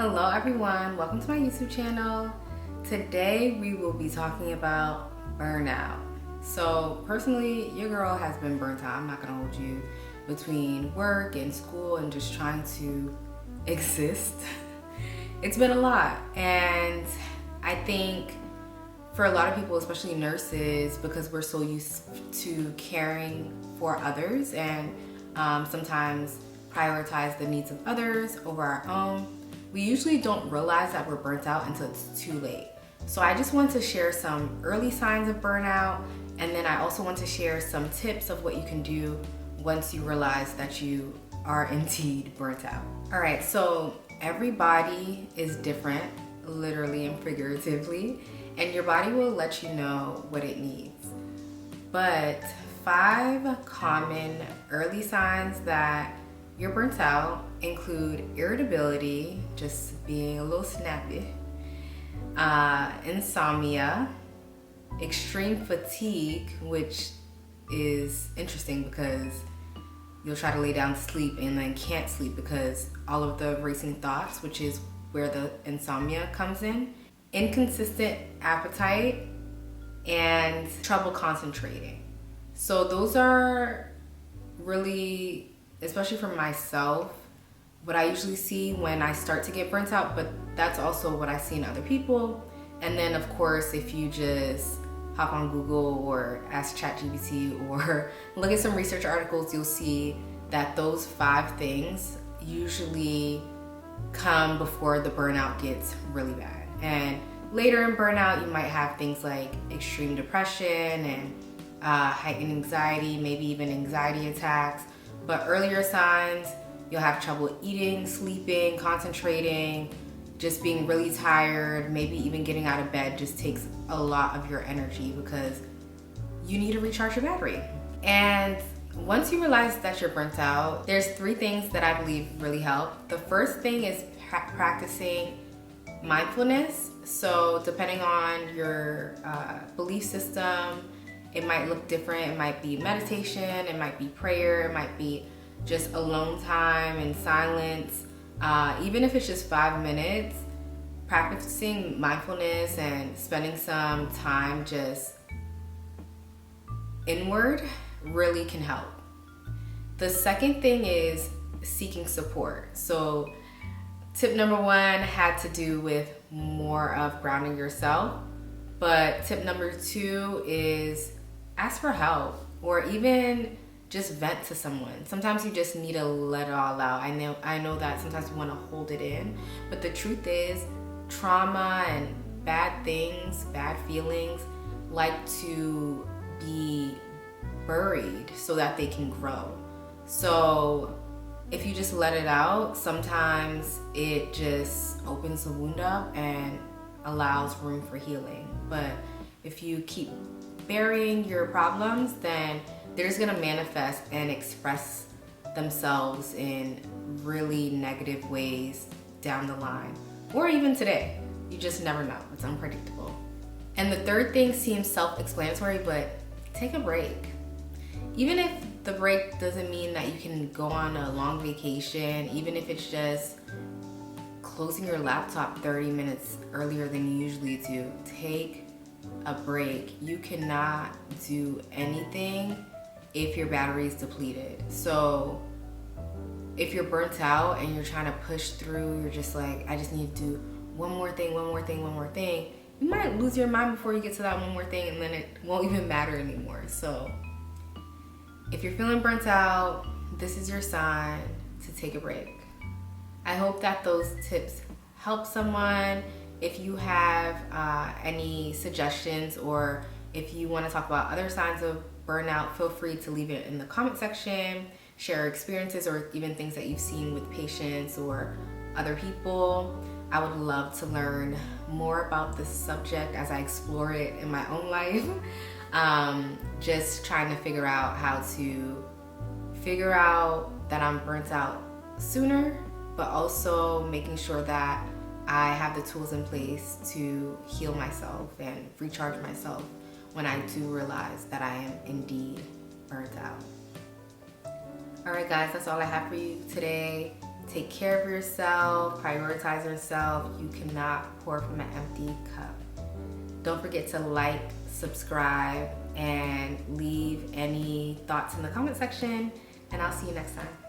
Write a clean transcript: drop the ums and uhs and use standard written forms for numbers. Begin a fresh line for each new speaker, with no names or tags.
Hello everyone, welcome to my YouTube channel. Today we will be talking about burnout. So personally, your girl has been burnt out. I'm not gonna hold you, between work and school and just trying to exist. It's been a lot, and I think for a lot of people, especially nurses, because we're so used to caring for others and sometimes prioritize the needs of others over our own, we usually don't realize that we're burnt out until it's too late. So I just want to share some early signs of burnout, and then I also want to share some tips of what you can do once you realize that you are indeed burnt out. All right, so everybody is different, literally and figuratively, and your body will let you know what it needs. But 5 common early signs that you're burnt out include irritability, just being a little snappy, insomnia, extreme fatigue, which is interesting because you'll try to lay down to sleep and then can't sleep because all of the racing thoughts, which is where the insomnia comes in, inconsistent appetite, and trouble concentrating. So those are really, especially for myself, what I usually see when I start to get burnt out, but that's also what I see in other people. And then of course, if you just hop on Google or ask ChatGPT or look at some research articles, you'll see that those 5 things usually come before the burnout gets really bad. And later in burnout, you might have things like extreme depression and heightened anxiety, maybe even anxiety attacks. But earlier signs, you'll have trouble eating, sleeping, concentrating, just being really tired, maybe even getting out of bed just takes a lot of your energy because you need to recharge your battery. And once you realize that you're burnt out, there's 3 things that I believe really help. The first thing is practicing mindfulness. So depending on your belief system, it might look different. It might be meditation, it might be prayer, it might be just alone time and silence. Even if it's just 5 minutes, practicing mindfulness and spending some time just inward really can help. The second thing is seeking support. So tip number 1 had to do with more of grounding yourself, but tip number 2 is ask for help or even just vent to someone. Sometimes you just need to let it all out. I know that sometimes you want to hold it in, but the truth is trauma and bad things, bad feelings like to be buried so that they can grow. So if you just let it out, sometimes it just opens the wound up and allows room for healing. But if you keep burying your problems, then they're just gonna manifest and express themselves in really negative ways down the line, or even today. You just never know. It's unpredictable. And the third thing seems self-explanatory, but take a break. Even if the break doesn't mean that you can go on a long vacation, even if it's just closing your laptop 30 minutes earlier than you usually do, take a break. You cannot do anything if your battery is depleted. So if you're burnt out and you're trying to push through, you're just like, I just need to do one more thing, you might lose your mind before you get to that one more thing, and then it won't even matter anymore. So if you're feeling burnt out, this is your sign to take a break. I hope that those tips help someone. If you have any suggestions, or if you want to talk about other signs of burnout, feel free to leave it in the comment section, share experiences or even things that you've seen with patients or other people. I would love to learn more about this subject as I explore it in my own life. Just trying to figure out how to figure out that I'm burnt out sooner, but also making sure that I have the tools in place to heal myself and recharge myself when I do realize that I am indeed burnt out. All right guys, that's all I have for you today. Take care of yourself, prioritize yourself. You cannot pour from an empty cup. Don't forget to like, subscribe, and leave any thoughts in the comment section, and I'll see you next time.